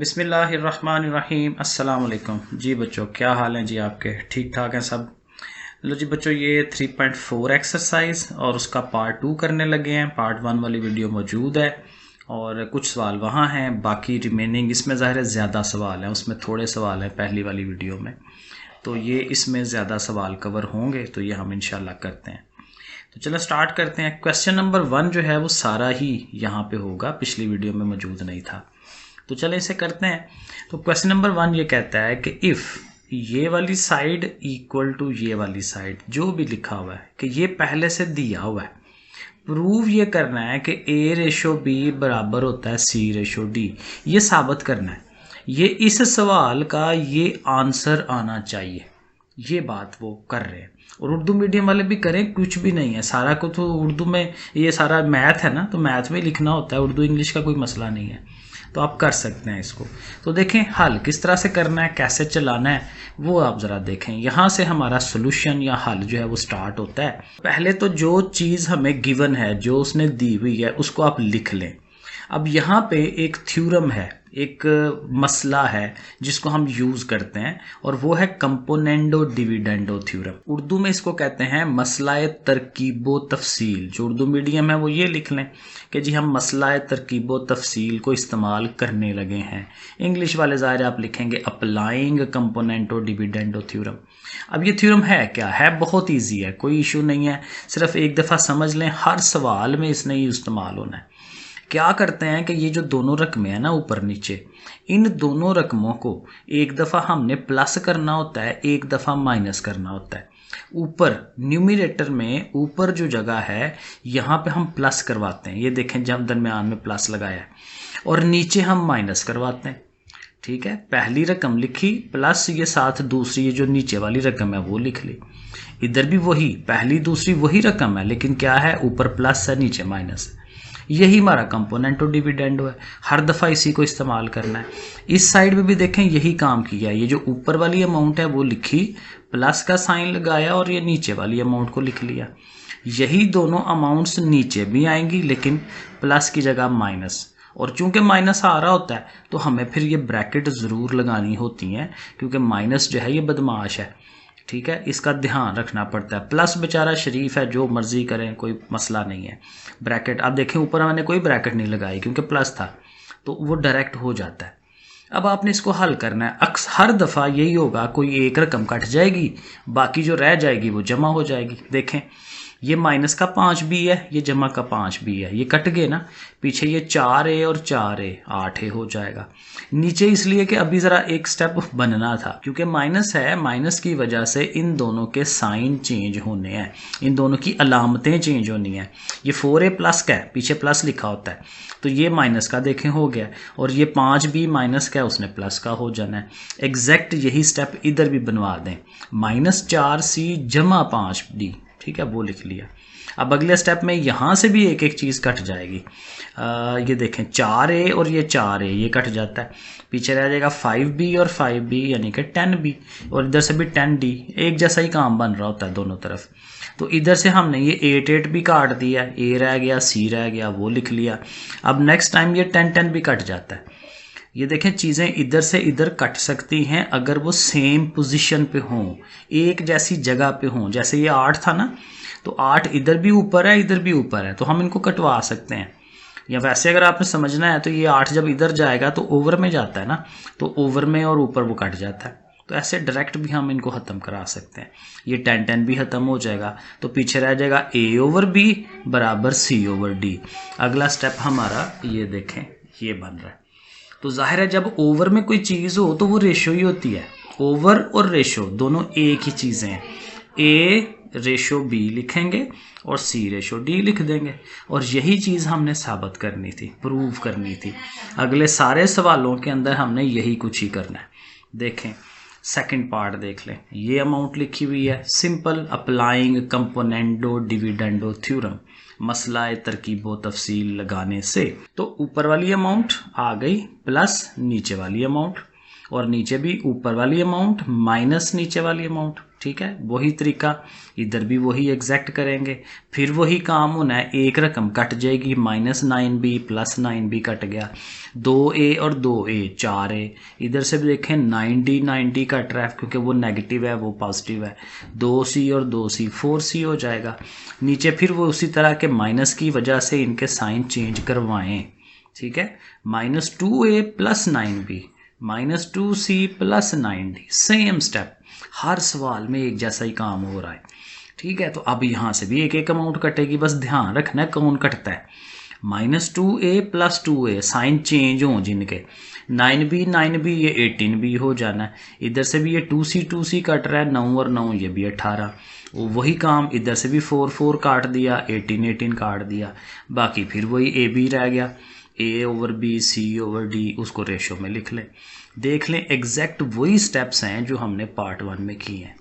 बिस्मिल्लाहिर्रहमानिर्रहीम अस्सलाम वालेकुम। जी बच्चों, क्या हाल हैं जी आपके? ठीक ठाक हैं सब? लो जी बच्चों, ये 3.4 एक्सरसाइज और उसका पार्ट 2 करने लगे हैं। पार्ट 1 वाली वीडियो मौजूद है और कुछ सवाल वहाँ हैं, बाकी रिमेनिंग इसमें ज़ाहिर है ज़्यादा सवाल हैं, उसमें थोड़े सवाल हैं पहली वाली वीडियो में, तो ये इसमें ज़्यादा सवाल कवर होंगे, तो ये हम इंशाल्लाह करते हैं। तो चलो स्टार्ट करते हैं। क्वेश्चन नंबर 1 जो है वो सारा ही यहाँ पे होगा, पिछली वीडियो में मौजूद नहीं था, तो चले इसे करते हैं। तो क्वेश्चन नंबर 1 ये कहता है कि इफ़ ये वाली साइड इक्वल टू ये वाली साइड, जो भी लिखा हुआ है कि ये पहले से दिया हुआ है, प्रूव ये करना है कि A/B बराबर होता है C/D, ये साबित करना है। ये इस सवाल का ये आंसर आना चाहिए, ये बात वो कर रहे हैं। और उर्दू मीडियम वाले भी करें, कुछ भी नहीं है, सारा को तो उर्दू में, ये सारा मैथ है ना, तो मैथ में लिखना होता है, उर्दू इंग्लिश का कोई मसला नहीं है, तो आप कर सकते हैं इसको। तो देखें हल किस तरह से करना है, कैसे चलाना है, वो आप ज़रा देखें। यहाँ से हमारा सोल्यूशन या हल जो है वो स्टार्ट होता है। पहले तो जो चीज़ हमें गिवन है, जो उसने दी हुई है, उसको आप लिख लें। अब यहाँ पे एक थ्योरम है, एक मसला है जिसको हम यूज़ करते हैं, और वो है कंपोनेंडो डिविडेंडो थ्योरम। उर्दू में इसको कहते हैं मसलाए तरकीबो तफसील। जो उर्दू मीडियम है वो ये लिख लें कि जी हम मसलाए तरकीबो तफसील को इस्तेमाल करने लगे हैं। इंग्लिश वाले ज़ाहिर आप लिखेंगे अप्लाइंग कंपोनेंटो डिविडेंडो थ्योरम। अब ये थ्योरम है क्या है? बहुत ईजी है, कोई इशू नहीं है, सिर्फ एक दफ़ा समझ लें, हर सवाल में इसने ही इस्तेमाल होना है। क्या करते हैं कि ये जो दोनों रकमें हैं ना ऊपर नीचे, इन दोनों रकमों को एक दफ़ा हमने प्लस करना होता है, एक दफ़ा माइनस करना होता है। ऊपर न्यूमरेटर में ऊपर जो जगह है यहाँ पे हम प्लस करवाते हैं, ये देखें जब दरमियान में प्लस लगाया है, और नीचे हम माइनस करवाते हैं। ठीक है, पहली रकम लिखी प्लस ये साथ दूसरी, ये जो नीचे वाली रकम है वो लिख ली। इधर भी वही पहली दूसरी वही रकम है, लेकिन क्या है, ऊपर प्लस है नीचे माइनस है। यही हमारा कंपोनेंटो डिविडेंडो है, हर दफ़ा इसी को इस्तेमाल करना है। इस साइड में भी देखें यही काम किया है, ये जो ऊपर वाली अमाउंट है वो लिखी, प्लस का साइन लगाया, और ये नीचे वाली अमाउंट को लिख लिया। यही दोनों अमाउंट्स नीचे भी आएंगी, लेकिन प्लस की जगह माइनस, और चूंकि माइनस आ रहा होता है तो हमें फिर ये ब्रैकेट ज़रूर लगानी होती हैं, क्योंकि माइनस जो है ये बदमाश है। ठीक है, इसका ध्यान रखना पड़ता है। प्लस बेचारा शरीफ है, जो मर्जी करें, कोई मसला नहीं है। ब्रैकेट आप देखें ऊपर मैंने कोई ब्रैकेट नहीं लगाई क्योंकि प्लस था, तो वो डायरेक्ट हो जाता है। अब आपने इसको हल करना है। हर दफ़ा यही होगा, कोई एक रकम कट जाएगी, बाकी जो रह जाएगी वो जमा हो जाएगी। देखें ये माइनस का 5 भी है, ये जमा का 5 भी है, ये कट गए ना, पीछे ये 4A और 4A 8A हो जाएगा। नीचे इसलिए कि अभी ज़रा एक स्टेप बनना था, क्योंकि माइनस है, माइनस की वजह से इन दोनों के साइन चेंज होने हैं, इन दोनों की अलामतें चेंज होनी है। ये 4A प्लस का है, पीछे प्लस लिखा होता है, तो ये माइनस का देखें हो गया, और ये 5 भी माइनस का है, उसने प्लस का हो जाना है। एग्जैक्ट यही स्टेप इधर भी बनवा दें, -4C जमा 5D, ठीक है, वो लिख लिया। अब अगले स्टेप में यहाँ से भी एक एक चीज़ कट जाएगी। ये देखें 4A और ये 4A ये कट जाता है, पीछे रह जाएगा 5B और 5B यानी कि 10B, और इधर से भी 10D, एक जैसा ही काम बन रहा होता है दोनों तरफ। तो इधर से हमने ये 8 भी काट दिया, A रह गया, C रह गया, वो लिख लिया। अब नेक्स्ट टाइम ये 10 भी कट जाता है। ये देखें चीज़ें इधर से इधर कट सकती हैं अगर वो सेम पोजीशन पे हों, एक जैसी जगह पे हों। जैसे ये 8 था ना, तो 8 इधर भी ऊपर है, इधर भी ऊपर है, तो हम इनको कटवा सकते हैं। या वैसे अगर आपने समझना है तो ये 8 जब इधर जाएगा तो ओवर में जाता है ना, तो ओवर में और ऊपर वो कट जाता है, तो ऐसे डायरेक्ट भी हम इनको ख़त्म करा सकते हैं। ये 10 भी ख़त्म हो जाएगा, तो पीछे रह जाएगा A/B बराबर C/D। अगला स्टेप हमारा ये देखें ये बन रहा है। तो जाहिर है जब ओवर में कोई चीज़ हो तो वो रेशो ही होती है। ओवर और रेशो दोनों एक ही चीज़ें हैं। A/B लिखेंगे और C/D लिख देंगे, और यही चीज़ हमने साबित करनी थी, प्रूव करनी थी। अगले सारे सवालों के अंदर हमने यही कुछ ही करना है। देखें सेकंड पार्ट देख लें, ये अमाउंट लिखी हुई है, simple applying componendo dividendo theorem, मसला तरकीबो तफसील लगाने से। तो ऊपर वाली अमाउंट आ गई प्लस नीचे वाली अमाउंट, और नीचे भी ऊपर वाली अमाउंट माइनस नीचे वाली अमाउंट। ठीक है, वही तरीका इधर भी वही एग्जैक्ट करेंगे। फिर वही काम होना है, एक रकम कट जाएगी, -9b + 9b कट गया, 2a और 2a 4a। इधर से भी देखें 9d 9d कट रहा है क्योंकि वो नेगेटिव है वो पॉजिटिव है, 2c और 2c 4c हो जाएगा। नीचे फिर वो उसी तरह के माइनस की वजह से इनके साइन चेंज करवाएं, ठीक है। -2a + 9b -2c + 9d, same step, हर सवाल में एक जैसा ही काम हो रहा है, ठीक है। तो अब यहाँ से भी एक एक अमाउंट कटेगी, बस ध्यान रखना है कौन कटता है। -2a + 2a साइन चेंज हो जिनके, 9b ये 18b हो जाना है। इधर से भी ये 2c कट रहा है, 9 और 9 ये भी 18। वही काम इधर से भी 4 काट दिया, 18 काट दिया, बाकी फिर वही ab रह गया, a/b c/d, उसको रेशो में लिख लें। देख लें एग्जैक्ट वही स्टेप्स हैं जो हमने पार्ट 1 में किए हैं।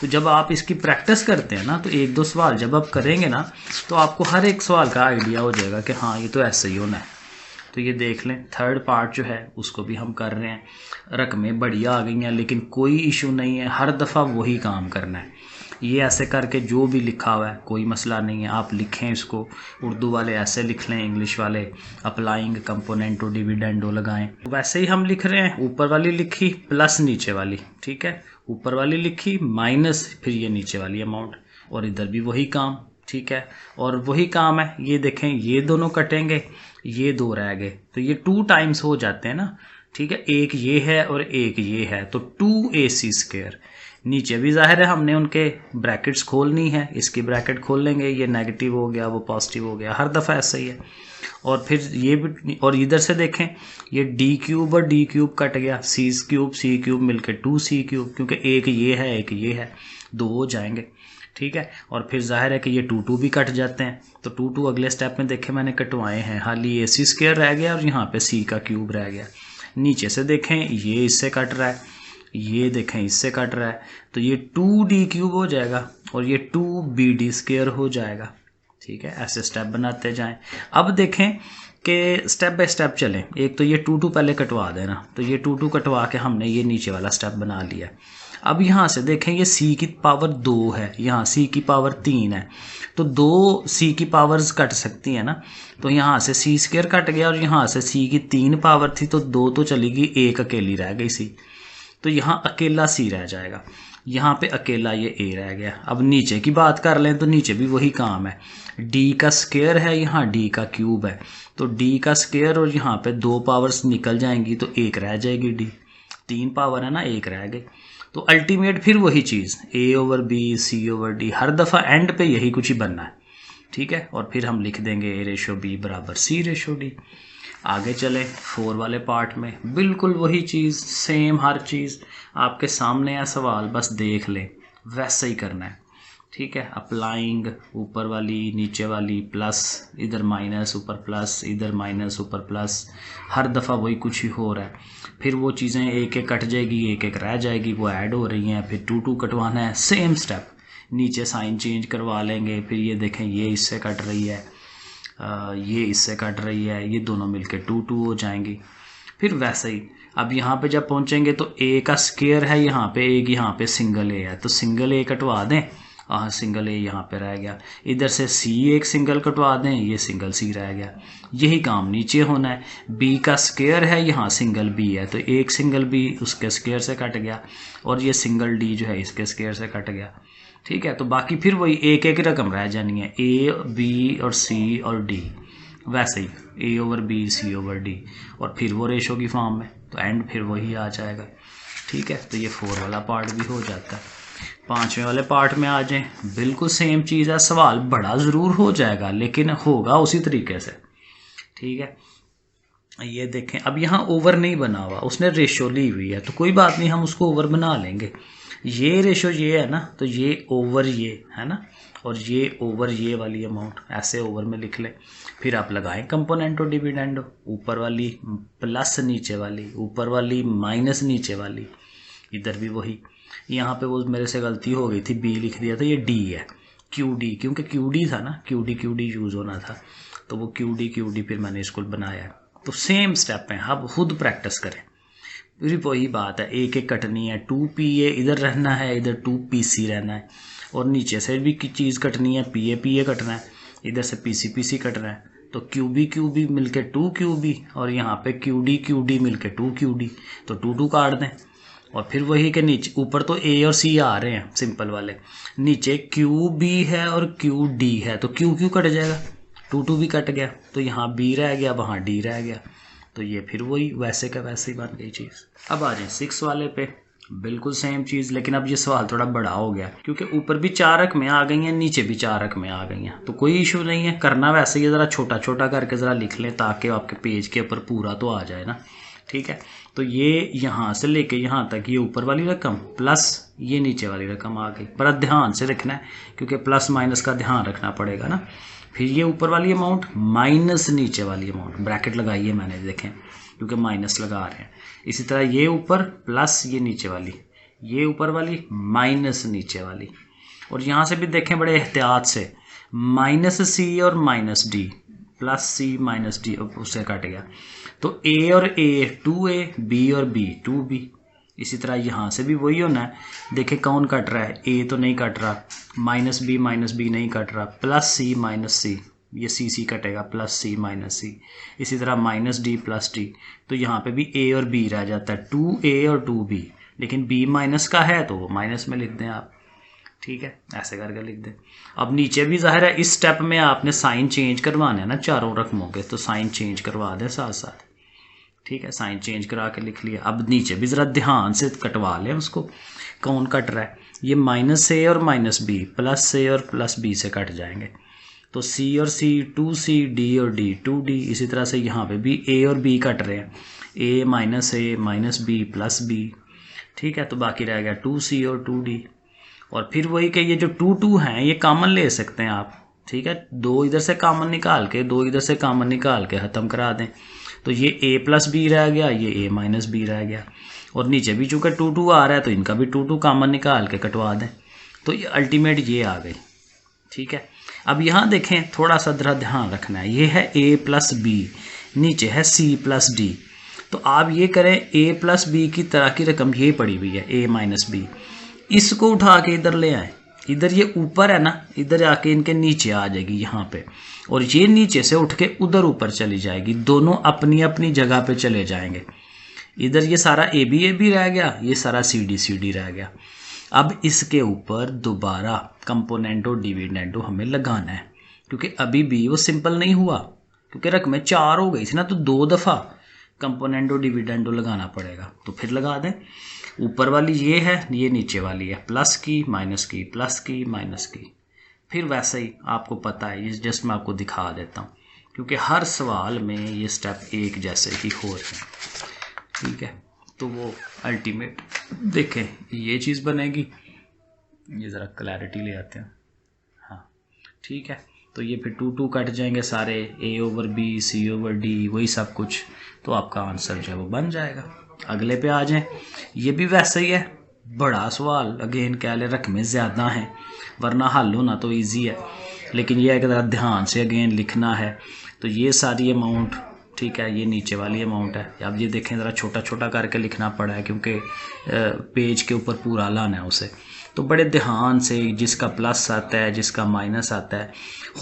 तो जब आप इसकी प्रैक्टिस करते हैं ना, तो एक दो सवाल जब आप करेंगे ना, तो आपको हर एक सवाल का आइडिया हो जाएगा कि हाँ ये तो ऐसे ही होना है। तो ये देख लें, थर्ड पार्ट जो है उसको भी हम कर रहे हैं। रकमें बढ़िया आ गई हैं लेकिन कोई इशू नहीं है, हर दफ़ा वही काम करना है। ये ऐसे करके जो भी लिखा हुआ है कोई मसला नहीं है, आप लिखें इसको। उर्दू वाले ऐसे लिख लें, इंग्लिश वाले अप्लाइंग कंपोनेंटो डिविडेंडो लगाएं। वैसे ही हम लिख रहे हैं, ऊपर वाली लिखी प्लस नीचे वाली, ठीक है, ऊपर वाली लिखी माइनस फिर ये नीचे वाली अमाउंट, और इधर भी वही काम, ठीक है। और वही काम है, ये देखें ये दोनों कटेंगे, ये 2 रह गए, तो ये 2 टाइम्स हो जाते हैं ना, ठीक है। एक ये है और एक ये है, तो 2ac²। नीचे भी जाहिर है हमने उनके ब्रैकेट्स खोलनी है, इसकी ब्रैकेट खोल लेंगे, ये नेगेटिव हो गया वो पॉजिटिव हो गया, हर दफ़ा ऐसा ही है। और फिर ये भी, और इधर से देखें ये d³ और d³ कट गया, c³ मिलके 2c³, क्योंकि एक ये है एक ये है, 2 हो जाएंगे, ठीक है। और फिर जाहिर है कि ये 2 भी कट जाते हैं, तो 2 अगले स्टेप में देखें मैंने कटवाए हैं, खाली ac² रह गया और यहाँ पे c³ रह गया। नीचे से देखें ये इससे कट रहा है, ये देखें इससे कट रहा है, तो ये 2d³ हो जाएगा और ये 2bd² हो जाएगा, ठीक है। ऐसे स्टेप बनाते जाएं। अब देखें कि स्टेप बाय स्टेप चलें। एक तो ये 2 पहले कटवा देना, तो ये 2 कटवा के हमने ये नीचे वाला स्टेप बना लिया। अब यहाँ से देखें ये c की पावर 2 है, यहाँ c की पावर 3 है, तो 2 c की पावर्स कट सकती है ना, तो यहाँ से c² कट गया और यहाँ से c की 3 पावर थी, तो 2 तो चली गई, एक अकेली रह गई c, तो यहाँ अकेला c रह जाएगा, यहाँ पे अकेला ये a रह गया। अब नीचे की बात कर लें तो नीचे भी वही काम है, d² है, यहाँ d³ है, तो d² और यहाँ पे 2 पावर्स निकल जाएंगी तो 1 रह जाएगी, d 3 पावर है ना, 1 रह गई। तो अल्टीमेट फिर वही चीज़ a/b c/d, हर दफ़ा एंड पे यही कुछ ही बनना है, ठीक है। और फिर हम लिख देंगे a/b = c/d। आगे चले 4 वाले पार्ट में, बिल्कुल वही चीज़, सेम हर चीज़ आपके सामने है, सवाल बस देख लें, वैसे ही करना है, ठीक है। अप्लाइंग ऊपर वाली नीचे वाली प्लस, इधर माइनस ऊपर प्लस, इधर माइनस ऊपर प्लस, हर दफ़ा वही कुछ ही हो रहा है। फिर वो चीज़ें एक एक कट जाएगी, एक एक रह जाएगी, वो ऐड हो रही हैं, फिर 2 कटवाना है, सेम स्टेप। नीचे साइन चेंज करवा लेंगे, फिर ये देखें ये इससे कट रही है, ये इससे कट रही है, ये दोनों मिलके 2 हो जाएंगी। फिर वैसे ही अब यहाँ पे जब पहुँचेंगे तो a का स्क्वायर है यहाँ पे, एक यहाँ पे सिंगल a है, तो सिंगल a कटवा दें, हाँ सिंगल a यहाँ पे रह गया। इधर से c एक सिंगल कटवा दें, ये सिंगल c रह गया। यही काम नीचे होना है, b का स्क्वायर है, यहाँ सिंगल b है, तो एक सिंगल b उसके स्क्वायर से कट गया, और ये सिंगल d जो है इसके स्क्वायर से कट गया, ठीक है। तो बाकी फिर वही एक एक रकम रह जानी है, a b और c और d, वैसे ही a/b c/d, और फिर वो रेशो की फॉर्म में, तो एंड फिर वही आ जाएगा, ठीक है। तो ये 4 वाला पार्ट भी हो जाता है। 5वें वाले पार्ट में आ जाएं, बिल्कुल सेम चीज़ है, सवाल बड़ा ज़रूर हो जाएगा लेकिन होगा उसी तरीके से, ठीक है। ये देखें अब यहाँ ओवर नहीं बना हुआ, उसने रेशो ली हुई है, तो कोई बात नहीं, हम उसको ओवर बना लेंगे। ये रेशो ये है ना, तो ये ओवर ये है ना, और ये ओवर ये वाली अमाउंट ऐसे ओवर में लिख लें। फिर आप लगाएं कंपोनेंटो डिविडेंडो, ऊपर वाली प्लस नीचे वाली, यूपर वाली माइनस नीचे वाली, इधर भी वही। यहाँ पे वो मेरे से गलती हो गई थी, बी लिख दिया था, ये डी है, QD, क्योंकि QD था ना, QD यूज़ होना था, तो वो QD फिर मैंने इसको बनाया है। तो सेम स्टेप है, अब खुद प्रैक्टिस करें। फिर वही बात है, एक एक कटनी है, 2PA इधर रहना है, इधर 2PC रहना है, और नीचे से भी चीज़ कटनी है, PA कटना है, इधर से PC कटना है। तो QB मिलके 2QB, और यहाँ पे QD मिलके 2QD, तो 2 काट दें। और फिर वही के नीचे ऊपर तो A और C आ रहे हैं सिंपल वाले, नीचे QB है और QD है, तो Q कट जाएगा, 2 भी कट गया, तो यहाँ B रह गया, वहाँ D रह गया। तो ये फिर वही वैसे का वैसे ही बन गई चीज़। अब आ जाए 6 वाले पे, बिल्कुल सेम चीज़, लेकिन अब ये सवाल थोड़ा बड़ा हो गया क्योंकि ऊपर भी 4 अंक में आ गई हैं, नीचे भी 4 अंक में आ गई हैं, तो कोई इशू नहीं है, करना वैसे ही, ज़रा छोटा छोटा करके ज़रा लिख लें ताकि आपके पेज के ऊपर पूरा तो आ जाए ना। ठीक है, तो ये यहाँ से लेके यहाँ तक ये ऊपर वाली रकम प्लस ये नीचे वाली रकम आ गई। बड़ा ध्यान से रखना है क्योंकि प्लस माइनस का ध्यान रखना पड़ेगा ना। फिर ये ऊपर वाली अमाउंट माइनस नीचे वाली अमाउंट, ब्रैकेट लगाई है मैंने, देखें क्योंकि माइनस लगा रहे हैं। इसी तरह ये ऊपर प्लस ये नीचे वाली, ये ऊपर वाली माइनस नीचे वाली, और यहाँ से भी देखें बड़े एहतियात से, -C और -D, +C -D उससे कट गया, तो A और A 2A, B और B 2B। इसी तरह यहाँ से भी वही होना है, देखें कौन कट रहा है, A तो नहीं कट रहा, -B नहीं कट रहा, +C -C, ये C कटेगा, +C -C। इसी तरह -D +D, तो यहाँ पे भी A और B रह जाता है, 2A और 2B, लेकिन B माइनस का है तो वो माइनस में लिख दें आप। ठीक है, ऐसे करके लिख दें। अब नीचे भी जाहिर है इस स्टेप में आपने साइन चेंज करवाना है ना चारों रकमों के, तो साइन चेंज करवा दें साथ साथ। ठीक है, साइन चेंज करा के लिख लिया। अब नीचे भी ज़रा ध्यान से कटवा लें उसको, कौन कट रहा है, ये -A और -B, +A और +B से कट जाएंगे, तो C और C 2C, D और D 2D। इसी तरह से यहाँ पे भी A और B कट रहे हैं, A -B +B। ठीक है, तो बाकी रह गया 2C और 2D। और फिर वही कि ये जो 2 हैं ये कॉमन ले सकते हैं आप। ठीक है, 2 इधर से कॉमन निकाल के, 2 इधर से कॉमन निकाल के ख़त्म करा दें, तो ये A + B रह गया, ये A - B रह गया, और नीचे भी चूँकि 2 आ रहा है तो इनका भी 2 कॉमन निकाल के कटवा दें, तो ये अल्टीमेट ये आ गई। ठीक है, अब यहाँ देखें थोड़ा सा ज़रा ध्यान रखना है, ये है A + B, नीचे है C + D, तो आप ये करें A + B की तरह की रकम ये पड़ी हुई है A - B, इसको उठा के इधर ले आए, इधर ये ऊपर है ना, इधर आके इनके नीचे आ जाएगी यहाँ पे, और ये नीचे से उठ के उधर ऊपर चली जाएगी, दोनों अपनी अपनी जगह पे चले जाएंगे। इधर ये सारा AB रह गया, ये सारा CD रह गया। अब इसके ऊपर दोबारा कंपोनेंटो डिविडेंडो हमें लगाना है, क्योंकि अभी भी वो सिंपल नहीं हुआ, क्योंकि रकमें 4 हो गई थी ना, तो 2 दफ़ा कंपोनेंटो डिविडेंडो लगाना पड़ेगा। तो फिर लगा दें, ऊपर वाली ये है, ये नीचे वाली है, प्लस की माइनस की, प्लस की माइनस की। फिर वैसे ही आपको पता है, ये जस्ट मैं आपको दिखा देता हूँ, क्योंकि हर सवाल में ये स्टेप एक जैसे ही हो रहे हैं। ठीक है, तो वो अल्टीमेट देखें ये चीज़ बनेगी, ये ज़रा क्लैरिटी ले आते हैं। हाँ ठीक है, तो ये फिर 2 कट जाएंगे सारे, A/B C/D वही सब कुछ, तो आपका आंसर जो है वो बन जाएगा। अगले पे आ जाएं, ये भी वैसे ही है, बड़ा सवाल, अगेन कह ले रकमें ज़्यादा हैं, वरना हल होना तो इजी है, लेकिन ये अगर ध्यान से अगेन लिखना है। तो ये सारी अमाउंट, ठीक है, ये नीचे वाली अमाउंट है। अब ये देखें ज़रा छोटा छोटा करके लिखना पड़ा है, क्योंकि पेज के ऊपर पूरा लाना है उसे, तो बड़े ध्यान से, जिसका प्लस आता है जिसका माइनस आता है,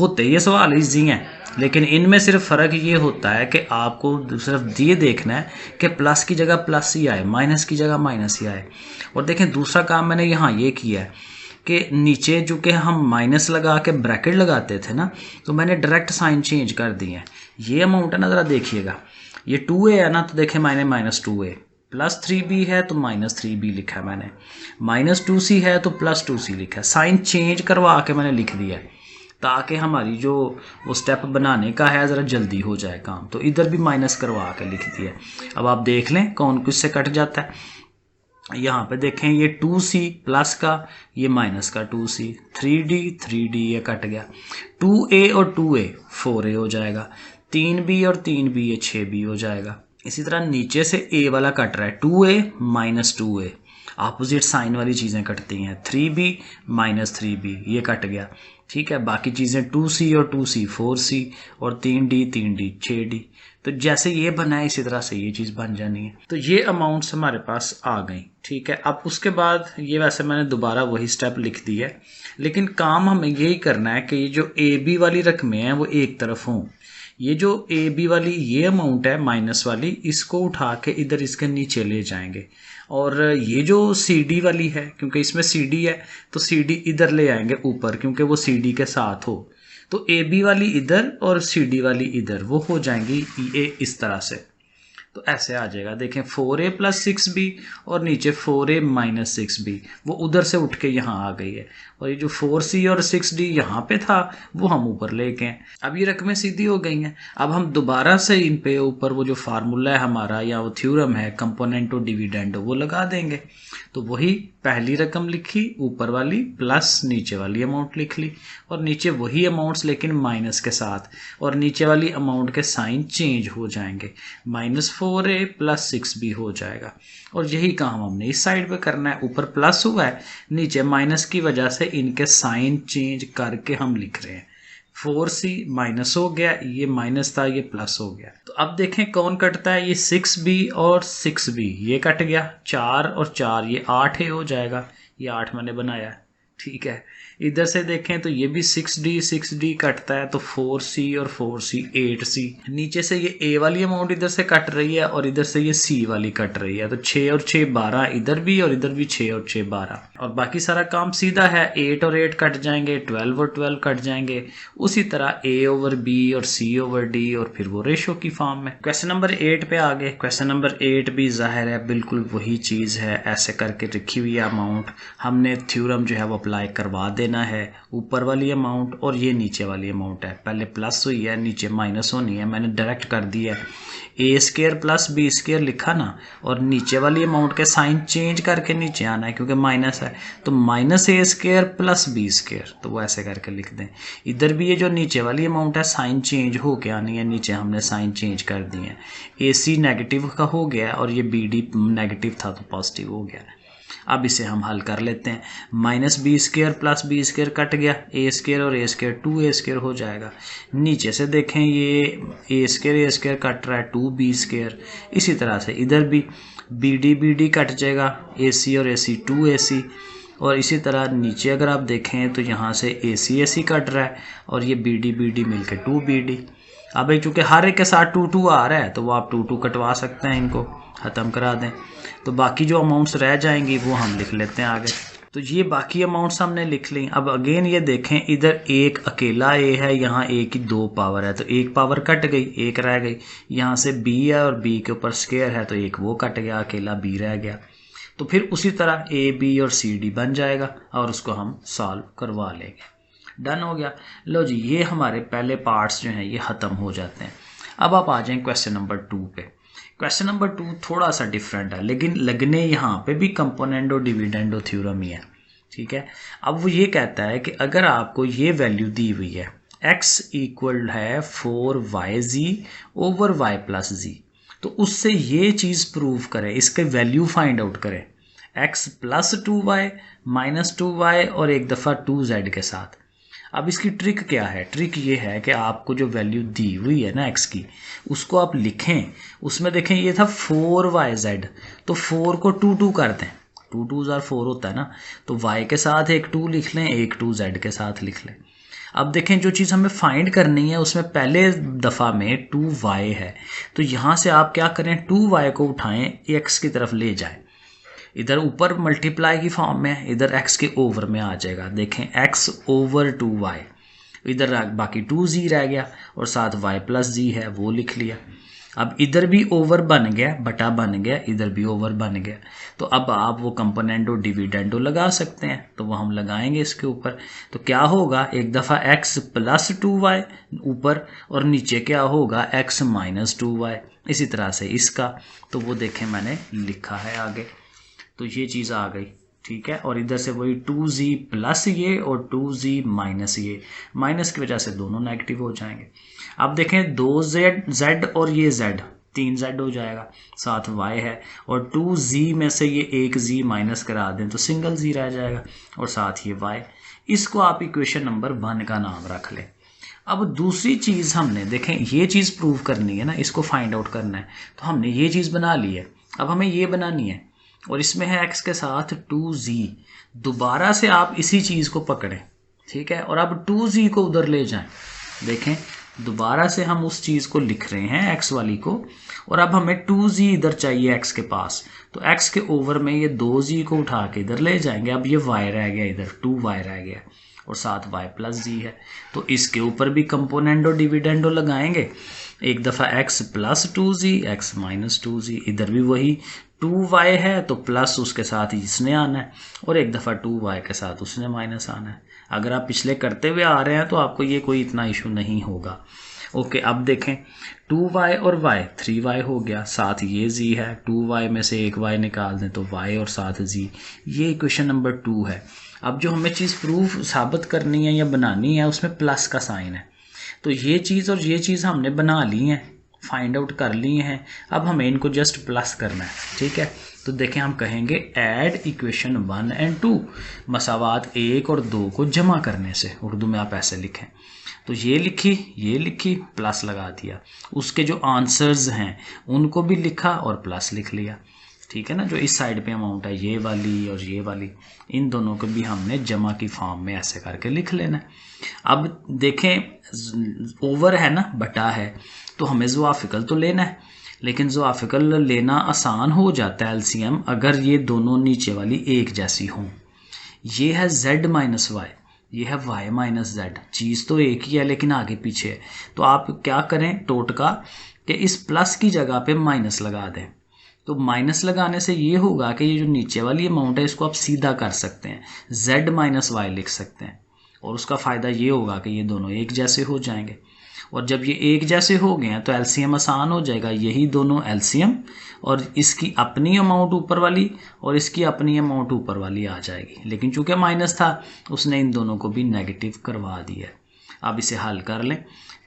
होते ये सवाल ईजी हैं, लेकिन इनमें सिर्फ फ़र्क ये होता है कि आपको सिर्फ ये देखना है कि प्लस की जगह प्लस ही आए, माइनस की जगह माइनस ही आए। और देखें दूसरा काम मैंने यहाँ ये किया है कि नीचे जो कि हम माइनस लगा के ब्रैकेट लगाते थे ना, तो मैंने डायरेक्ट साइन चेंज कर दिए हैं। ये अमाउंट है ना, ज़रा देखिएगा, ये 2A है ना, तो देखें मैंने -2A, +3B है तो -3B लिखा है मैंने, -2C है तो +2C लिखा है। साइन चेंज करवा के मैंने लिख दिया है ताकि हमारी जो वो स्टेप बनाने का है ज़रा जल्दी हो जाए काम। तो इधर भी माइनस करवा के लिख दिया। अब आप देख लें कौन किससे कट जाता है। यहाँ पे देखें, ये 2C प्लस का, ये माइनस का 2C, 3D ये कट गया, 2A और 2A 4A हो जाएगा, 3B और 3B ये 6B हो जाएगा। इसी तरह नीचे से A वाला कट रहा है, 2A -2A, अपोजिट साइन वाली चीज़ें कटती हैं, 3B -3B ये कट गया, ठीक है। बाकी चीज़ें 2C और 2C 4C और 3D 3D 6D। तो जैसे ये बना है इसी तरह से ये चीज़ बन जानी है। तो ये अमाउंट्स हमारे पास आ गई, ठीक है। अब उसके बाद ये वैसे मैंने दोबारा वही स्टेप लिख दी है, लेकिन काम हमें यही करना है कि ये जो AB वाली रकमें हैं वो एक तरफ हों। ये जो AB वाली ये अमाउंट है माइनस वाली, इसको उठा के इधर इसके नीचे ले जाएंगे। और ये जो CD वाली है, क्योंकि इसमें CD है तो CD इधर ले आएंगे ऊपर, क्योंकि वो CD के साथ हो। तो AB वाली इधर और CD वाली इधर, वो हो जाएंगी ये इस तरह से। तो ऐसे आ जाएगा, देखें 4A + 6B और नीचे 4A - 6B, वो उधर से उठ के यहाँ आ गई है। और ये जो 4C और 6D यहाँ पे था वो हम ऊपर ले गए। अब ये रकमें सीधी हो गई हैं। अब हम दोबारा से इन पे ऊपर वो जो फार्मूला है हमारा या वो थ्योरम है कंपोनेंटो डिविडेंडो, वो लगा देंगे। तो वही पहली रकम लिखी ऊपर वाली प्लस नीचे वाली अमाउंट लिख ली, और नीचे वही अमाउंट्स लेकिन माइनस के साथ, और नीचे वाली अमाउंट के साइन चेंज हो जाएंगे। -4A + 6B हो जाएगा। और यही काम हमने इस साइड पे करना है। ऊपर प्लस हुआ है, नीचे माइनस की वजह से इनके साइन चेंज करके हम लिख रहे हैं। 4C माइनस हो गया, ये माइनस था, ये प्लस हो गया। तो अब देखें कौन कटता है, ये 6B और 6B ये कट गया, 4 और 4 ये 8A हो जाएगा। ये 8 मैंने बनाया है, ठीक है। इधर से देखें तो ये भी 6D कटता है, तो 4C और 4C 8C। नीचे से ये A वाली अमाउंट इधर से कट रही है और इधर से ये C वाली कट रही है, तो 6 और 6 12 इधर भी, और इधर भी 6 और 6 12। और बाकी सारा काम सीधा है, 8 और 8 कट जाएंगे, 12 और 12 कट जाएंगे। उसी तरह A/B और C/D, और फिर वो रेशो की फॉर्म में। क्वेश्चन नंबर 8 पे आ गए। क्वेश्चन नंबर 8 भी जाहिर है बिल्कुल वही चीज़ है, ऐसे करके रखी हुई है अमाउंट। हमने थ्योरम जो है वो अप्लाई करवा देना है। ऊपर वाली अमाउंट और ये नीचे वाली अमाउंट है, पहले प्लस हुई है नीचे माइनस होनी है, मैंने डायरेक्ट कर दिया है। A² + B² लिखा ना, और नीचे वाली अमाउंट के साइन चेंज करके नीचे आना है क्योंकि माइनस है, तो -A² + B², तो वो ऐसे करके लिख दें। इधर भी ये जो नीचे वाली अमाउंट है साइन चेंज हो के आनी है, नीचे हमने साइन चेंज कर दिए हैं। AC नेगेटिव का हो गया और ये BD नेगेटिव था तो पॉजिटिव हो गया। अब इसे हम हल कर लेते हैं। -B² + B² कट गया, A² और A² 2A² हो जाएगा। नीचे से देखें ये A² कट रहा है, 2B²। इसी तरह से इधर भी BD कट जाएगा, AC और AC 2AC। और इसी तरह नीचे अगर आप देखें तो यहाँ से AC कट रहा है और ये BD मिलके 2BD। अब एक चूँकि हर एक के साथ 2 आ रहा है तो वो आप 2 कटवा सकते हैं, इनको ख़त्म करा दें। तो बाकी जो अमाउंट्स रह जाएंगी वो हम लिख लेते हैं आगे। तो ये बाकी अमाउंट्स हमने लिख ली। अब अगेन ये देखें, इधर एक अकेला A है, यहाँ A की 2 पावर है, तो एक पावर कट गई, एक रह गई। यहाँ से B है और B के ऊपर स्क्वायर है, तो एक वो कट गया, अकेला B रह गया। तो फिर उसी तरह A, B और CD बन जाएगा और उसको हम सॉल्व करवा लेंगे। डन हो गया। लो जी, ये हमारे पहले पार्ट्स जो हैं ये ख़त्म हो जाते हैं। अब आप आ जाएं क्वेश्चन नंबर 2 पे। क्वेश्चन नंबर 2 थोड़ा सा डिफरेंट है, लेकिन लगने यहाँ पे भी कंपोनेंटो डिविडेंडो थ्योरम ही है, ठीक है। अब वो ये कहता है कि अगर आपको ये वैल्यू दी हुई है, x इक्वल है 4yz / y + z, तो उससे ये चीज़ प्रूव करें, इसके वैल्यू फाइंड आउट करें, x + 2y - 2y और एक दफ़ा 2z के साथ। अब इसकी ट्रिक क्या है? ट्रिक ये है कि आपको जो वैल्यू दी हुई है ना x की, उसको आप लिखें। उसमें देखें ये था 4yz, तो 4 को 2 कर दें, 2 2 4 होता है ना, तो y के साथ एक 2 लिख लें, एक 2z के साथ लिख लें। अब देखें जो चीज़ हमें फाइंड करनी है उसमें पहले दफ़ा में 2y है, तो यहाँ से आप क्या करें, 2y को उठाएं, x की तरफ ले जाएं। इधर ऊपर मल्टीप्लाई की फॉर्म में, इधर x के ओवर में आ जाएगा। देखें x/2y, इधर बाकी 2z रह गया और साथ y + z है वो लिख लिया। अब इधर भी ओवर बन गया, बटा बन गया, इधर भी ओवर बन गया। तो अब आप वो कंपोनेंटो डिविडेंडो लगा सकते हैं, तो वो हम लगाएंगे इसके ऊपर। तो क्या होगा, एक दफ़ा x + 2y ऊपर और नीचे क्या होगा, x - 2y। इसी तरह से इसका, तो वो देखें मैंने लिखा है आगे, तो ये चीज़ आ गई, ठीक है। और इधर से वही 2z प्लस ये और 2z माइनस ये, माइनस की वजह से दोनों नेगेटिव हो जाएंगे। अब देखें 2z और ये z, 3z हो जाएगा, साथ y है, और 2z में से ये एक z माइनस करा दें तो सिंगल z रह जाएगा, और साथ ये y। इसको आप इक्वेशन नंबर 1 का नाम रख लें। अब दूसरी चीज़ हमने देखें, ये चीज़ प्रूव करनी है ना, इसको फाइंड आउट करना है। तो हमने ये चीज़ बना ली है, अब हमें ये बनानी है और इसमें है x के साथ 2z। दोबारा से आप इसी चीज़ को पकड़ें, ठीक है, और अब 2z को उधर ले जाएं। देखें दोबारा से हम उस चीज़ को लिख रहे हैं x वाली को, और अब हमें 2z इधर चाहिए x के पास, तो x के ओवर में ये 2z को उठा के इधर ले जाएंगे। अब ये y रह गया, इधर 2y रह गया और साथ y प्लस जी है। तो इसके ऊपर भी कंपोनेंडो डिविडेंडो लगाएंगे, एक दफ़ा x plus 2z, x minus 2z, इधर भी वही 2y है तो प्लस उसके साथ इसने आना है, और एक दफ़ा 2y के साथ उसने माइनस आना है। अगर आप पिछले करते हुए आ रहे हैं तो आपको ये कोई इतना इशू नहीं होगा। ओके, अब देखें 2y और y 3y हो गया, साथ ये z है, 2y में से एक y निकाल दें तो y और साथ z, ये इक्वेशन नंबर 2 है। अब जो हमें चीज़ प्रूफ साबित करनी है या बनानी है उसमें प्लस का साइन है, तो ये चीज़ और ये चीज़ हमने बना ली है, फाइंड आउट कर लिए हैं। अब हमें इनको जस्ट प्लस करना है, ठीक है। तो देखें हम कहेंगे ऐड इक्वेशन 1 और 2, मसावात 1 और 2 को जमा करने से, उर्दू में आप ऐसे लिखें। तो ये लिखी प्लस लगा दिया, उसके जो आंसर्स हैं उनको भी लिखा और प्लस लिख लिया, ठीक है ना। जो इस साइड पे अमाउंट है ये वाली और ये वाली, इन दोनों को भी हमने जमा की फॉर्म में ऐसे करके लिख लेना है। अब देखें ओवर है ना, बटा है, तो हमें ज़ुआफ़िकल तो लेना है, लेकिन ज़ुआफ़िकल लेना आसान हो जाता है एलसीएम अगर ये दोनों नीचे वाली एक जैसी हों। ये है z माइनस वाई, ये है y माइनस z, चीज़ तो एक ही है लेकिन आगे पीछे है। तो आप क्या करें टोटका कि इस प्लस की जगह पे माइनस लगा दें। तो माइनस लगाने से ये होगा कि ये जो नीचे वाली अमाउंट है इसको आप सीधा कर सकते हैं, z माइनस वाई लिख सकते हैं, और उसका फ़ायदा ये होगा कि ये दोनों एक जैसे हो जाएंगे। और जब ये एक जैसे हो गए हैं तो एलसीएम आसान हो जाएगा, यही दोनों एलसीएम, और इसकी अपनी अमाउंट ऊपर वाली और इसकी अपनी अमाउंट ऊपर वाली आ जाएगी। लेकिन चूंकि माइनस था उसने इन दोनों को भी नेगेटिव करवा दिया। अब इसे हल कर लें,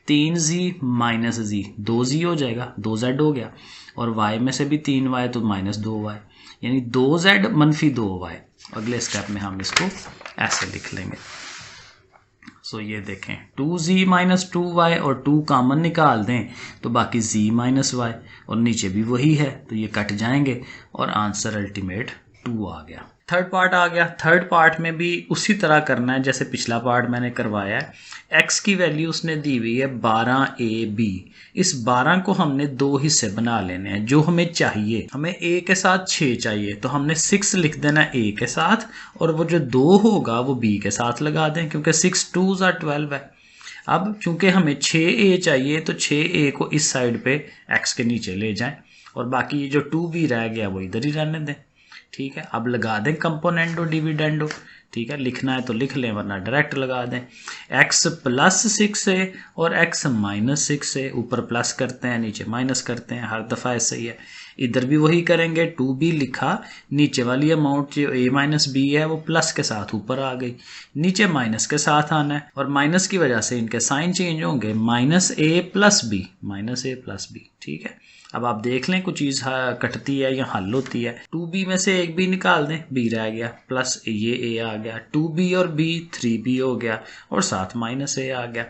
3z माइनस z 2z हो जाएगा, 2z हो गया, और y में से भी 3y तो माइनस 2y, यानी 2z मनफी 2y। अगले स्टेप में हम इसको ऐसे लिख लेंगे। सो ये देखें 2z माइनस 2y और 2 कॉमन निकाल दें तो बाकी z माइनस y, और नीचे भी वही है तो ये कट जाएंगे और आंसर अल्टीमेट 2 आ गया। थर्ड पार्ट आ गया। थर्ड पार्ट में भी उसी तरह करना है जैसे पिछला पार्ट मैंने करवाया है। x की वैल्यू उसने दी हुई है 12ab। इस 12 को हमने 2 हिस्से बना लेने हैं जो हमें चाहिए। हमें a के साथ 6 चाहिए तो हमने 6 लिख देना a के साथ, और वो जो 2 होगा वो b के साथ लगा दें क्योंकि 6 2s are 12 है। अब चूंकि हमें 6a चाहिए तो 6a को इस साइड पे x के नीचे ले जाएं, और बाकी ये जो 2b रह गया वो इधर ही रहने दें, ठीक है। अब लगा दें कंपोनेंडो डिविडेंडो, ठीक है, लिखना है तो लिख लें वरना डायरेक्ट लगा दें। x प्लस 6 है और x माइनस 6 है, ऊपर प्लस करते हैं नीचे माइनस करते हैं, हर दफ़ा ऐसे ही है। इधर भी वही करेंगे, 2b लिखा, नीचे वाली अमाउंट जो a माइनस b है वो प्लस के साथ ऊपर आ गई, नीचे माइनस के साथ आना है, और माइनस की वजह से इनके साइन चेंज होंगे, माइनस a प्लस b, ठीक है। अब आप देख लें कुछ चीज़ कटती है या हल होती है। 2b में से एक b निकाल दें, b रह गया, प्लस ये a आ गया, 2b और b 3b हो गया, और साथ माइनस a आ गया।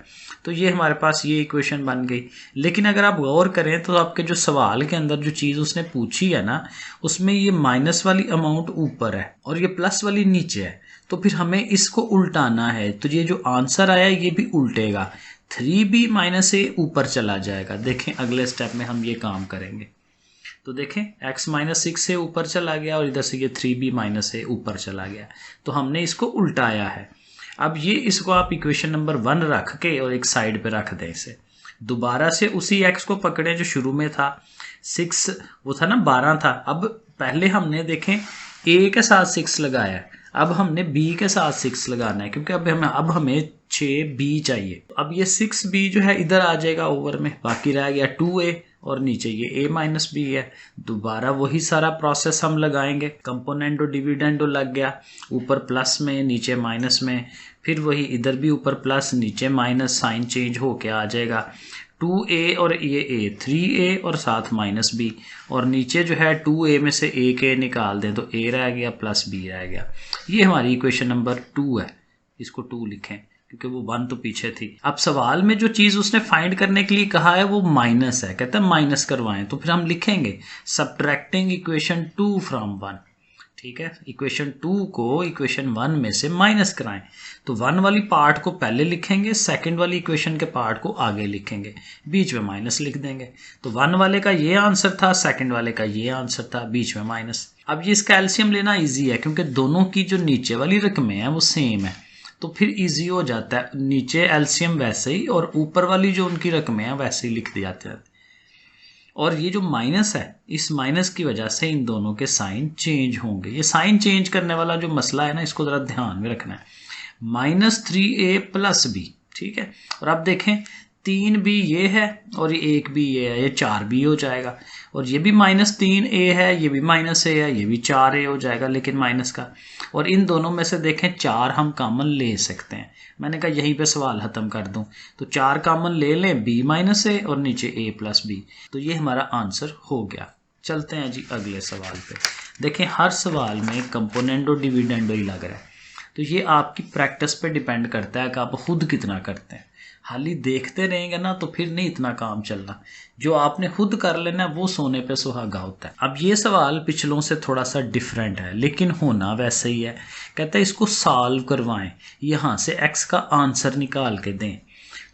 तो ये हमारे पास ये इक्वेशन बन गई। लेकिन अगर आप गौर करें तो आपके जो सवाल के अंदर जो चीज़ उसने पूछी है ना, उसमें ये माइनस वाली अमाउंट ऊपर है और ये प्लस वाली नीचे है, तो फिर हमें इसको उल्टाना है। तो ये जो आंसर आया ये भी उल्टेगा, 3b माइनस a ऊपर चला जाएगा। देखें अगले स्टेप में हम ये काम करेंगे तो देखें x माइनस 6 से ऊपर चला गया और इधर से ये 3b माइनस a ऊपर चला गया, तो हमने इसको उल्टाया है। अब ये इसको आप इक्वेशन नंबर 1 रख के और एक साइड पे रख दें। इसे दोबारा से उसी x को पकड़े जो शुरू में था, 6 वो था ना 12 था। अब पहले हमने देखें a के साथ 6 लगाया है, अब हमने b के साथ 6 लगाना है क्योंकि अब हमें 6b चाहिए। अब ये 6b जो है इधर आ जाएगा ओवर में, बाकी रह गया 2a और नीचे ये a माइनस b है। दोबारा वही सारा प्रोसेस हम लगाएंगे, कंपोनेंडो डिविडेंडो लग गया, ऊपर प्लस में नीचे माइनस में, फिर वही इधर भी ऊपर प्लस नीचे माइनस, साइन चेंज होके आ जाएगा 2a और ये a 3a और साथ माइनस b, और नीचे जो है 2a में से एक a निकाल दें तो a रह गया प्लस b रह गया। ये हमारी इक्वेशन नंबर 2 है, इसको 2 लिखें क्योंकि वो 1 तो पीछे थी। अब सवाल में जो चीज़ उसने फाइंड करने के लिए कहा है वो माइनस है, कहता है माइनस करवाएं, तो फिर हम लिखेंगे सब्ट्रैक्टिंग इक्वेशन 2 फ्रॉम 1। ठीक है, इक्वेशन 2 को इक्वेशन 1 में से माइनस कराएं, तो 1 वाली पार्ट को पहले लिखेंगे, सेकंड वाली इक्वेशन के पार्ट को आगे लिखेंगे, बीच में माइनस लिख देंगे। तो 1 वाले का ये आंसर था, सेकंड वाले का ये आंसर था, बीच में माइनस। अब ये इसका एलसीएम लेना इजी है क्योंकि दोनों की जो नीचे वाली रकमें हैं वो सेम है, तो फिर इजी हो जाता है। नीचे एलसीएम वैसे ही और ऊपर वाली जो उनकी रकमें हैं वैसे ही लिख दी जाती है। और ये जो माइनस है, इस माइनस की वजह से इन दोनों के साइन चेंज होंगे। ये साइन चेंज करने वाला जो मसला है ना, इसको ज़रा ध्यान में रखना है। -3a + b, ठीक है। और अब देखें 3b ये है और ये 1b ये है, ये 4b हो जाएगा। और ये भी -3a है, ये भी -a है, ये भी 4a हो जाएगा लेकिन माइनस का। और इन दोनों में से देखें 4 हम कॉमन ले सकते हैं। मैंने कहा यहीं पे सवाल ख़त्म कर दूं, तो 4 कॉमन ले लें, b - a और नीचे a + b, तो ये हमारा आंसर हो गया। चलते हैं जी अगले सवाल पे। देखें हर सवाल में कंपोनेंट और डिविडेंड ही लग रहा है, तो ये आपकी प्रैक्टिस पे डिपेंड करता है कि आप खुद कितना करते हैं। खाली देखते रहेंगे ना तो फिर नहीं इतना काम चलना, जो आपने खुद कर लेना वो सोने पे सुहागा होता है। अब ये सवाल पिछलों से थोड़ा सा डिफरेंट है लेकिन होना वैसे ही है। कहता है इसको सॉल्व करवाएं, यहाँ से x का आंसर निकाल के दें।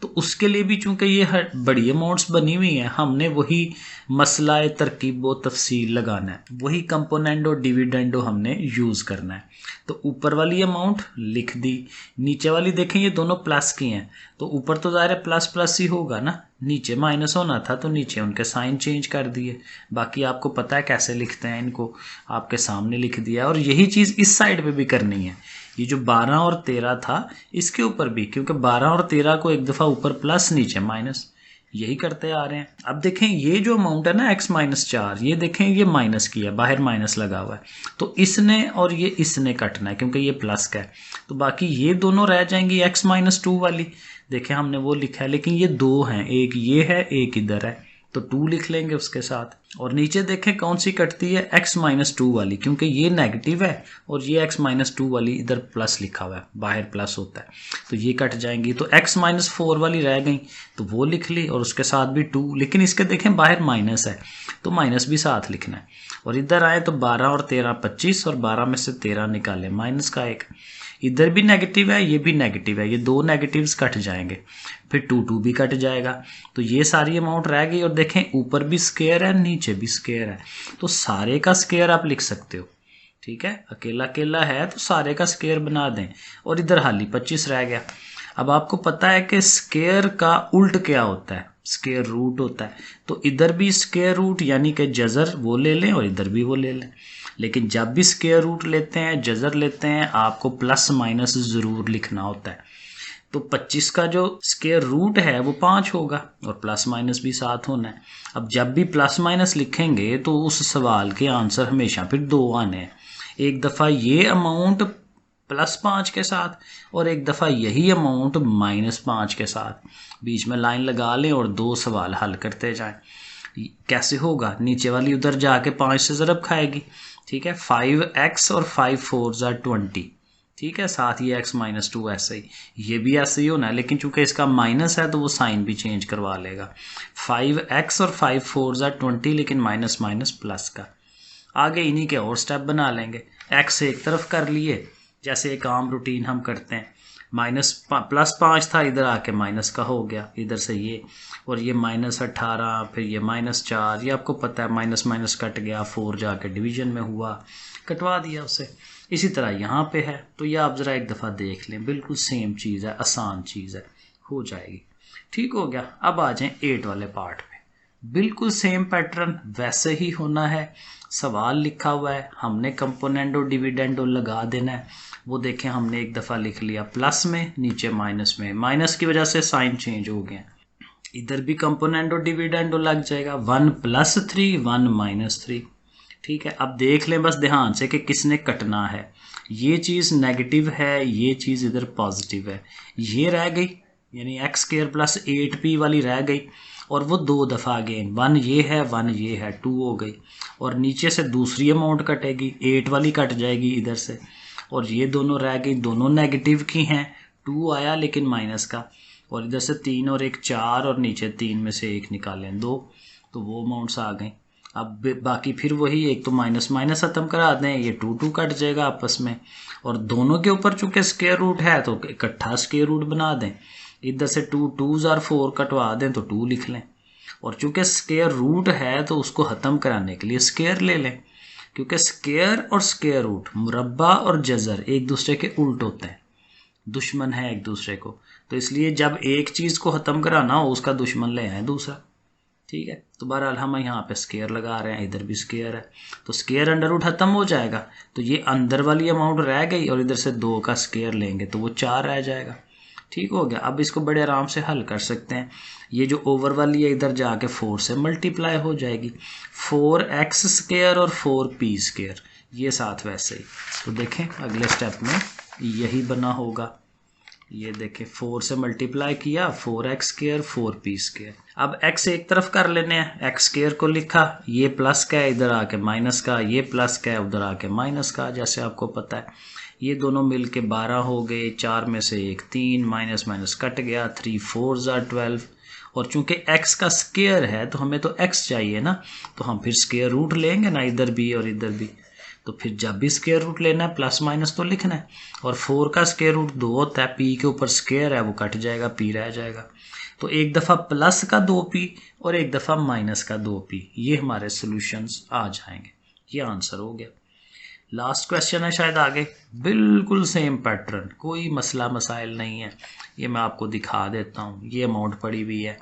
तो उसके लिए भी चूंकि ये बड़ी अमाउंट्स बनी हुई हैं, हमने वही मसला तरकीब व तफसील लगाना है, वही कंपोनेंट और डिविडेंडो हमने यूज़ करना है। तो ऊपर वाली अमाउंट लिख दी, नीचे वाली देखें ये दोनों प्लस की हैं, तो ऊपर तो ज़ाहिर है प्लस प्लस ही होगा ना, नीचे माइनस होना था तो नीचे उनके साइन चेंज कर दिए। बाकी आपको पता है कैसे लिखते हैं, इनको आपके सामने लिख दिया। और यही चीज़ इस साइड पे भी करनी है। ये जो 12 और 13 था इसके ऊपर भी, क्योंकि 12 और 13 को एक दफ़ा ऊपर प्लस नीचे माइनस, यही करते आ रहे हैं। अब देखें ये जो अमाउंट है ना x - 4, ये देखें ये माइनस की है, बाहर माइनस लगा हुआ है, तो इसने और ये इसने कटना है क्योंकि ये प्लस का है। तो बाकी ये दोनों रह जाएंगी x - 2 वाली, देखें हमने वो लिखा है लेकिन ये 2 हैं, एक ये है एक इधर है, तो 2 लिख लेंगे उसके साथ। और नीचे देखें कौन सी कटती है, x - 2 वाली, क्योंकि ये नेगेटिव है और ये x - 2 वाली इधर प्लस लिखा हुआ है, बाहर प्लस होता है, तो ये कट जाएंगी। तो x - 4 वाली रह गई तो वो लिख ली और उसके साथ भी 2, लेकिन इसके देखें बाहर माइनस है तो माइनस भी साथ लिखना है। और इधर आए तो 12 और 13 25, और 12 में से 13 निकाले माइनस का 1, इधर भी नेगेटिव है ये भी नेगेटिव है, ये 2 नेगेटिव्स कट जाएंगे, फिर 2 भी कट जाएगा, तो ये सारी अमाउंट रह गई। और देखें ऊपर भी स्क्वायर है नीचे भी स्क्वायर है, तो सारे का स्क्वायर आप लिख सकते हो, ठीक है। अकेला अकेला है तो सारे का स्क्वायर बना दें, और इधर हाली 25 रह गया। अब आपको पता है कि स्क्वायर का उल्ट क्या होता है, स्क्वायर रूट होता है, तो इधर भी स्क्वायर रूट यानी कि जज़र वो ले लें और इधर भी वो ले लें। लेकिन जब भी स्क्वायर रूट लेते हैं, जज़र लेते हैं, आपको प्लस माइनस ज़रूर लिखना होता है। तो 25 का जो स्क्वायर रूट है वो 5 होगा और प्लस माइनस भी साथ होना है। अब जब भी प्लस माइनस लिखेंगे तो उस सवाल के आंसर हमेशा फिर 2 आने हैं। एक दफ़ा ये अमाउंट +5 के साथ और एक दफ़ा यही अमाउंट -5 के साथ, बीच में लाइन लगा लें और 2 सवाल हल करते जाएं। कैसे होगा, नीचे वाली उधर जाके 5 से ज़रब खाएगी, ठीक है। 5x और 5 4 = 20, ठीक है। साथ ही x - 2 ऐसे ही, ये भी ऐसे ही होना है, लेकिन चूंकि इसका माइनस है तो वो साइन भी चेंज करवा लेगा। 5x और 5 4 = 20, लेकिन माइनस माइनस प्लस का। आगे इन्हीं के और स्टेप बना लेंगे। x एक तरफ कर लिए, जैसे एक आम रूटीन हम करते हैं, +5 था, इधर आके माइनस का हो गया, इधर से ये, और ये -18, फिर ये -4, ये आपको पता है माइनस माइनस कट गया, 4 जाके डिवीजन में हुआ, कटवा दिया उसे। इसी तरह यहाँ पे है, तो ये आप ज़रा एक दफ़ा देख लें, बिल्कुल सेम चीज़ है, आसान चीज़ है, हो जाएगी। ठीक हो गया। अब आ जाएं 8 वाले पार्ट पे, बिल्कुल सेम पैटर्न वैसे ही होना है। सवाल लिखा हुआ है, हमने कंपोनेंट और डिविडेंड लगा देना है। वो देखें हमने एक दफ़ा लिख लिया प्लस में, नीचे माइनस में, माइनस की वजह से साइन चेंज हो गया। इधर भी कंपोनेंट और डिविडेंड लग जाएगा, 1 + 3 1 - 3, ठीक है। अब देख लें बस ध्यान से कि किसने कटना है। ये चीज़ नेगेटिव है, ये चीज़ इधर पॉजिटिव है, ये रह गई यानी x² + 8p वाली रह गई, और वो 2 दफ़ा गए, 1 ये है 1 ये है, 2 हो गई। और नीचे से दूसरी अमाउंट कटेगी, 8 वाली कट जाएगी इधर से, और ये दोनों रह गई, दोनों नेगेटिव की हैं। 2 आया लेकिन माइनस का, और इधर से 3 और 1 4 और नीचे 3 में से 1 निकालें 2, तो वो अमाउंट्स आ गए। अब बाकी फिर वही, एक तो माइनस माइनस ख़त्म करा दें, ये 2 2 कट जाएगा आपस में, और दोनों के ऊपर चूंकि स्क्वायर रूट है तो इकट्ठा स्क्वायर रूट बना दें। इधर से 2 2s और 4 कटवा दें तो 2 लिख लें, और चूंकि स्क्वायर रूट है तो उसको ख़त्म कराने के लिए स्क्वायर ले लें, क्योंकि स्क्वायर और स्क्वायर रूट, मुरब्बा और जज़र एक दूसरे के उल्ट होते हैं, दुश्मन है एक दूसरे को, तो इसलिए जब एक चीज़ को ख़त्म कराना हो उसका दुश्मन ले आए दूसरा। ठीक है, तो बहरहाल हम यहाँ पे स्क्वायर लगा रहे हैं, इधर भी स्क्वायर है, तो स्क्वायर अंडर रूट खत्म हो जाएगा, तो ये अंदर वाली अमाउंट रह गई, और इधर से 2 का स्क्वायर लेंगे तो वो 4 रह जाएगा। ठीक हो गया। अब इसको बड़े आराम से हल कर सकते हैं। ये जो ओवर वाली है इधर जाके 4 से मल्टीप्लाई हो जाएगी, 4x स्क्वायर और 4p स्क्वायर, ये साथ वैसे ही। तो देखें अगले स्टेप में यही बना होगा, ये देखें 4 से मल्टीप्लाई किया, 4x स्क्वायर 4p स्क्वायर। अब x एक तरफ कर लेने हैं, x स्क्वायर को लिखा, ये प्लस का है इधर आके माइनस का, ये प्लस का है उधर आके माइनस का, जैसे आपको पता है। ये दोनों मिल के 12 हो गए, 4 में से 1 3, माइनस माइनस कट गया, 3 4s are 12, और चूंकि x का स्क्वायर है तो हमें तो x चाहिए ना, तो हम फिर स्क्वायर रूट लेंगे ना, इधर भी और इधर भी, तो फिर जब भी स्क्वायर रूट लेना है प्लस माइनस तो लिखना है, और 4 का स्क्वायर रूट 2 होता है, p के ऊपर स्क्वायर है वो कट जाएगा, p रह जाएगा, तो एक दफ़ा प्लस का 2p और एक दफ़ा माइनस का 2p, ये हमारे सॉल्यूशंस आ जाएंगे। ये आंसर हो गया। लास्ट क्वेश्चन है शायद आगे, बिल्कुल सेम पैटर्न, कोई मसला मसाइल नहीं है, ये मैं आपको दिखा देता हूँ। ये अमाउंट पड़ी हुई है,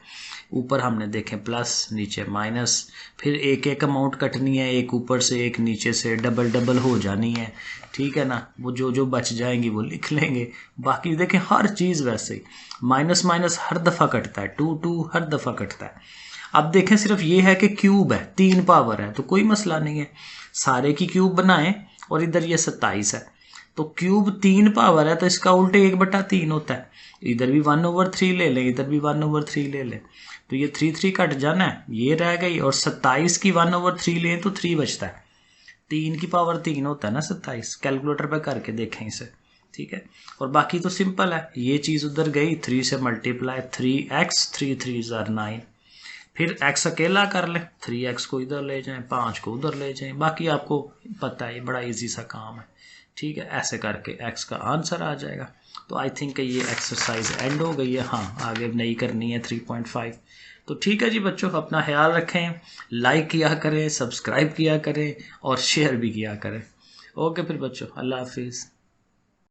ऊपर हमने देखें प्लस, नीचे माइनस, फिर एक एक अमाउंट कटनी है, एक ऊपर से एक नीचे से, डबल डबल हो जानी है। ठीक है ना, वो जो जो बच जाएंगी वो लिख लेंगे। बाकी देखें हर चीज़ वैसे ही, माइनस माइनस हर दफ़ा कटता है, 2 2 हर दफ़ा कटता है। अब देखें सिर्फ ये है कि क्यूब है, 3 पावर है, तो कोई मसला नहीं है, सारे की क्यूब बनाएं, और इधर ये 27 है, तो क्यूब 3 पावर है तो इसका उल्टे 1/3 होता है, इधर भी 1/3 ले लें, इधर भी 1/3 ले लें, तो ये 3 3 कट जाना है, ये रह गई, और 27 की 1/3 लें तो 3 बचता है, 3 की पावर 3 होता है ना 27, कैलकुलेटर पे करके देखें इसे। ठीक है, और बाकी तो सिंपल है, ये चीज़ उधर गई, 3 से मल्टीप्लाई, 3x 3 3s are 9, फिर x अकेला कर लें, 3x को इधर ले जाएं, 5 को उधर ले जाएं, बाकी आपको पता है ये बड़ा इजी सा काम है। ठीक है, ऐसे करके x का आंसर आ जाएगा। तो आई थिंक ये एक्सरसाइज एंड हो गई है। हाँ, आगे नहीं करनी है 3.5। तो ठीक है जी बच्चों, अपना ख्याल रखें, लाइक किया करें, सब्सक्राइब किया करें और शेयर भी किया करें। ओके फिर बच्चों, अल्लाह हाफिज़।